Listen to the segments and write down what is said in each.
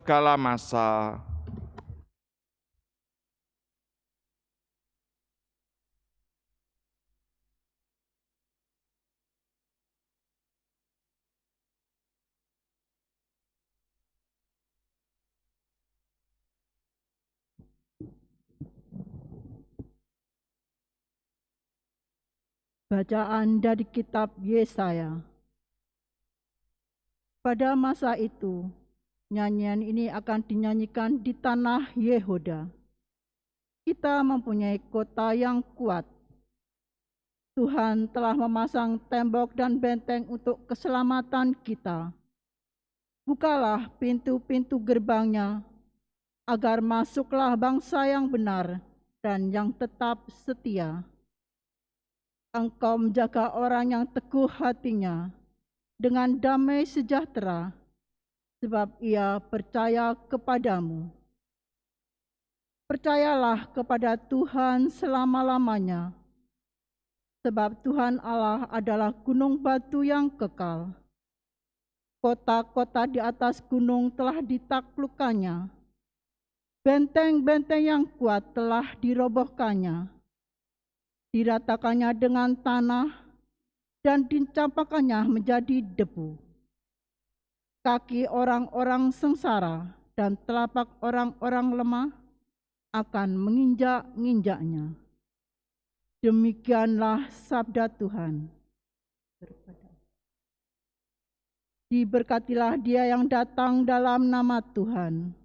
segala masa. Bacaan dari kitab Yesaya. Pada masa itu, nyanyian ini akan dinyanyikan di tanah Yehuda. Kita mempunyai kota yang kuat. Tuhan telah memasang tembok dan benteng untuk keselamatan kita. Bukalah pintu-pintu gerbangnya, agar masuklah bangsa yang benar dan yang tetap setia. Engkau menjaga orang yang teguh hatinya dengan damai sejahtera, sebab ia percaya kepadamu. Percayalah kepada Tuhan selama-lamanya, sebab Tuhan Allah adalah gunung batu yang kekal. Kota-kota di atas gunung telah ditaklukkannya. Benteng-benteng yang kuat telah dirobohkannya. Diratakannya dengan tanah dan dicampakkannya menjadi debu. Kaki orang-orang sengsara dan telapak orang-orang lemah akan menginjak-injaknya. Demikianlah sabda Tuhan. Diberkatilah dia yang datang dalam nama Tuhan.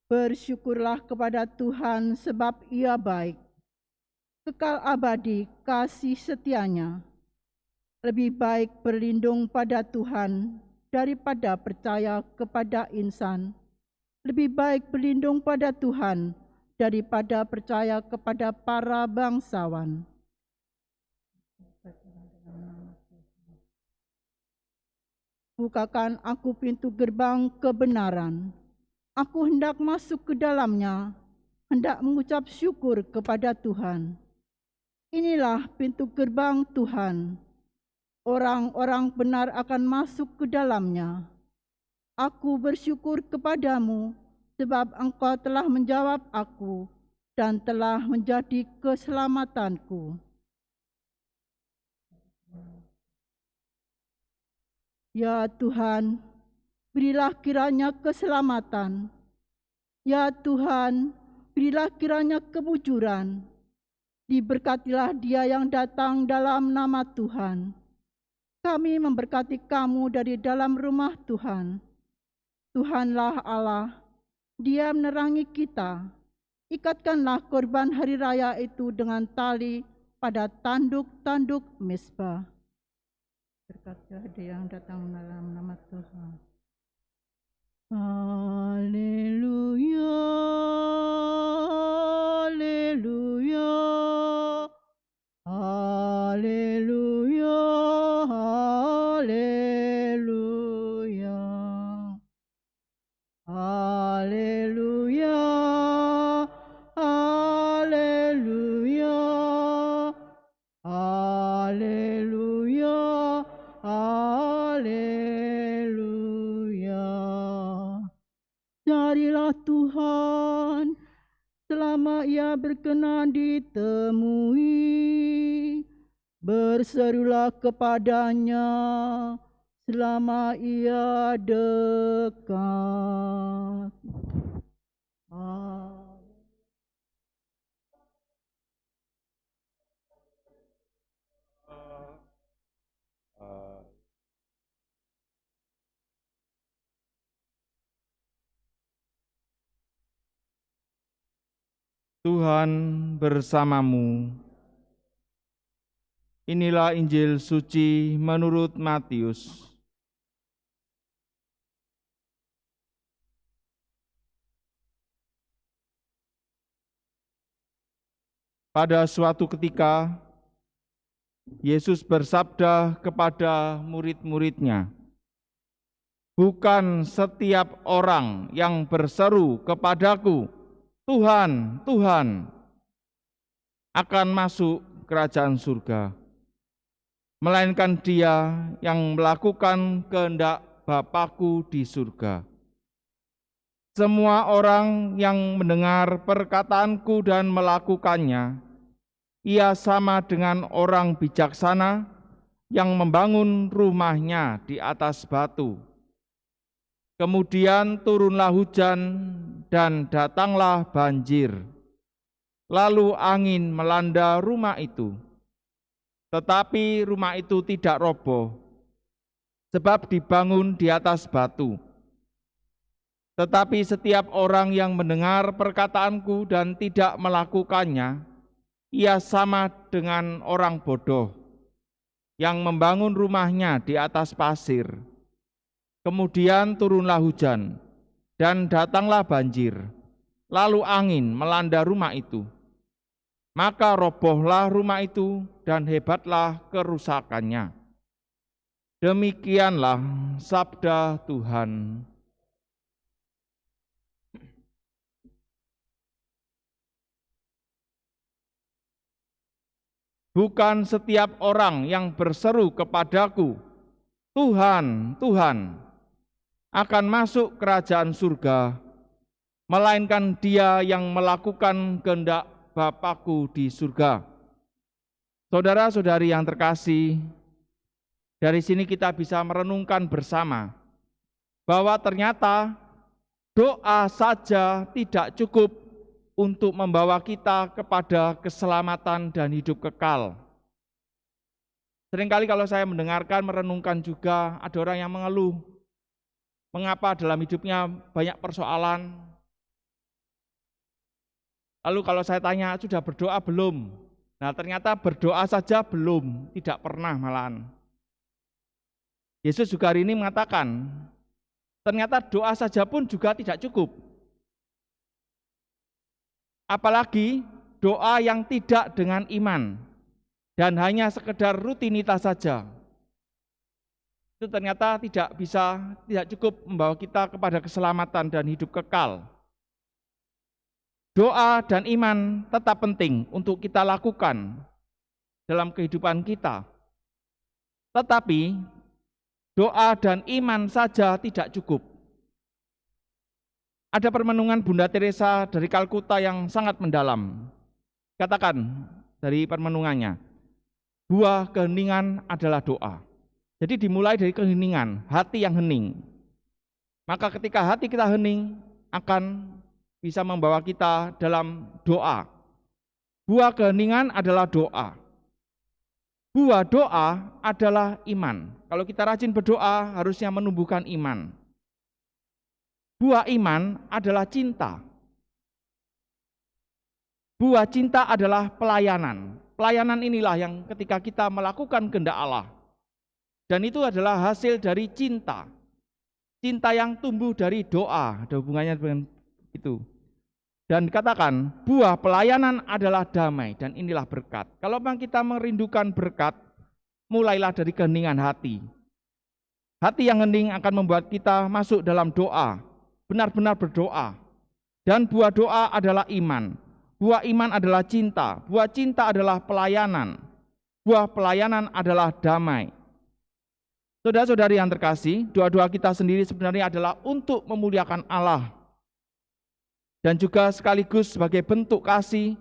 Bersyukurlah kepada Tuhan sebab ia baik. Kekal abadi kasih setianya. Lebih baik berlindung pada Tuhan daripada percaya kepada insan. Lebih baik berlindung pada Tuhan daripada percaya kepada para bangsawan. Bukakan aku pintu gerbang kebenaran. Aku hendak masuk ke dalamnya, hendak mengucap syukur kepada Tuhan. Inilah pintu gerbang Tuhan. Orang-orang benar akan masuk ke dalamnya. Aku bersyukur kepadamu, sebab Engkau telah menjawab aku dan telah menjadi keselamatanku. Ya Tuhan, berilah kiranya keselamatan. Ya Tuhan, berilah kiranya kemujuran. Diberkatilah dia yang datang dalam nama Tuhan. Kami memberkati kamu dari dalam rumah Tuhan. Tuhanlah Allah, Dia menerangi kita. Ikatkanlah korban hari raya itu dengan tali pada tanduk-tanduk mezbah. Berkatilah dia yang datang dalam nama Tuhan. Haleluya, haleluya, haleluya, haleluya, haleluya, haleluya, haleluya, haleluya. Carilah Tuhan selama ia berkenan ditemui. Berserulah kepadanya selama ia dekat. Tuhan bersamamu. Inilah Injil suci menurut Matius. Pada suatu ketika, Yesus bersabda kepada murid-muridnya, "Bukan setiap orang yang berseru kepadaku, 'Tuhan, Tuhan,' akan masuk kerajaan surga, melainkan Dia yang melakukan kehendak Bapa-Ku di surga. Semua orang yang mendengar perkataan-Ku dan melakukannya, ia sama dengan orang bijaksana yang membangun rumahnya di atas batu. Kemudian turunlah hujan dan datanglah banjir. Lalu angin melanda rumah itu. Tetapi rumah itu tidak roboh, sebab dibangun di atas batu. Tetapi setiap orang yang mendengar perkataan-Ku dan tidak melakukannya, ia sama dengan orang bodoh yang membangun rumahnya di atas pasir. Kemudian turunlah hujan, dan datanglah banjir, lalu angin melanda rumah itu. Maka robohlah rumah itu, dan hebatlah kerusakannya. Demikianlah sabda Tuhan. Bukan setiap orang yang berseru kepadaku, Tuhan, Tuhan, akan masuk kerajaan surga, melainkan dia yang melakukan kehendak Bapa-Ku di surga. Saudara-saudari yang terkasih, dari sini kita bisa merenungkan bersama bahwa ternyata doa saja tidak cukup untuk membawa kita kepada keselamatan dan hidup kekal. Seringkali kalau saya mendengarkan, merenungkan juga, ada orang yang mengeluh, mengapa dalam hidupnya banyak persoalan. Lalu kalau saya tanya, sudah berdoa belum? Nah ternyata berdoa saja belum, tidak pernah malahan. Yesus juga hari ini mengatakan, ternyata doa saja pun juga tidak cukup. Apalagi doa yang tidak dengan iman dan hanya sekedar rutinitas saja. Itu ternyata tidak cukup membawa kita kepada keselamatan dan hidup kekal. Doa dan iman tetap penting untuk kita lakukan dalam kehidupan kita. Tetapi doa dan iman saja tidak cukup. Ada permenungan Bunda Teresa dari Kalkuta yang sangat mendalam. Katakan dari permenungannya, buah keheningan adalah doa. Jadi dimulai dari keheningan, hati yang hening. Maka ketika hati kita hening, akan bisa membawa kita dalam doa. Buah keheningan adalah doa. Buah doa adalah iman. Kalau kita rajin berdoa, harusnya menumbuhkan iman. Buah iman adalah cinta. Buah cinta adalah pelayanan. Pelayanan inilah yang ketika kita melakukan kehendak Allah. Dan itu adalah hasil dari cinta. Cinta yang tumbuh dari doa, ada hubungannya dengan itu. Dan katakan, buah pelayanan adalah damai, dan inilah berkat. Kalau memang kita merindukan berkat, mulailah dari keheningan hati. Hati yang hening akan membuat kita masuk dalam doa, benar-benar berdoa. Dan buah doa adalah iman. Buah iman adalah cinta. Buah cinta adalah pelayanan. Buah pelayanan adalah damai. Saudara-saudari yang terkasih, doa-doa kita sendiri sebenarnya adalah untuk memuliakan Allah. Dan juga sekaligus sebagai bentuk kasih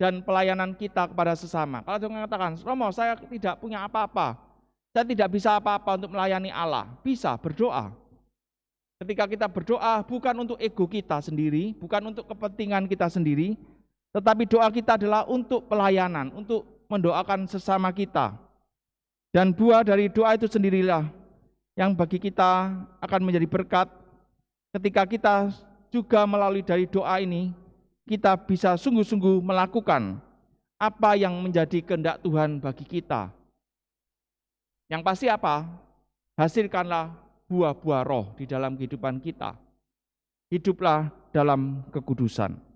dan pelayanan kita kepada sesama. Kalau dia mengatakan, Romo, saya tidak punya apa-apa. Saya tidak bisa apa-apa untuk melayani Allah. Bisa, berdoa. Ketika kita berdoa bukan untuk ego kita sendiri, bukan untuk kepentingan kita sendiri, tetapi doa kita adalah untuk pelayanan, untuk mendoakan sesama kita. Dan buah dari doa itu sendirilah yang bagi kita akan menjadi berkat ketika kita juga melalui dari doa ini, kita bisa sungguh-sungguh melakukan apa yang menjadi kehendak Tuhan bagi kita. Yang pasti apa? Hasilkanlah buah-buah roh di dalam kehidupan kita. Hiduplah dalam kekudusan.